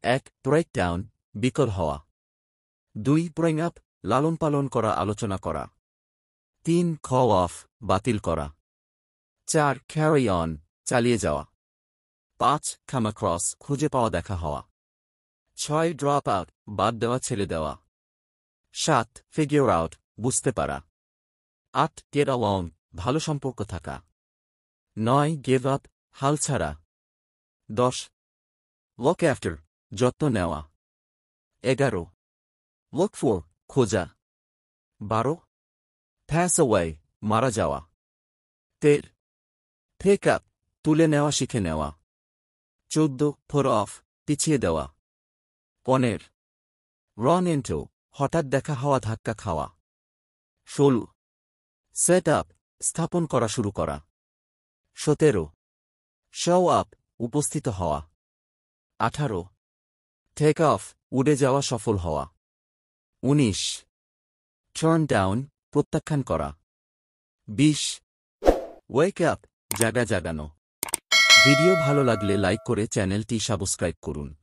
1. Break down, বিকল হওয়া। 2. Bring up, লালন পালন করা, আলোচনা করা। 3. কল অফ, বাতিল করা। 4. ক্যারি অন, চালিয়ে যাওয়া। 5. কাম অ্যাক্রস, খুঁজে পাওয়া, দেখা হওয়া। 6. ড্রপ আউট, বাদ দেওয়া, ছেড়ে দেওয়া। 7. ফিগার আউট, বুঝতে পারা। 8. গেট অলং, ভালো সম্পর্ক থাকা। 9. গিভ আপ, হাল ছাড়া। 10. লুক আফটার, যত্ন নেওয়া। 11. লুক ফর, খোঁজা। 12. প্যাস অ্যাওয়ে, মারা যাওয়া। 13. পিক আপ, তুলে নেওয়া, শিখে নেওয়া। 14. পুট অফ, পিছিয়ে দেওয়া। 15. রান ইনটু, হঠাৎ দেখা হওয়া, ধাক্কা খাওয়া। 16. সেট আপ, স্থাপন করা, শুরু করা। 17. শো আপ, উপস্থিত হওয়া। 18. টেক অফ, উড়ে যাওয়া, সফল হওয়া। 19. টার্ন ডাউন, প্রত্যাখ্যান করা। 20. ওয়েক আপ, জাগা জাগানো। ভিডিও ভালো লাগলে লাইক করে চ্যানেলটি সাবস্ক্রাইব করুন।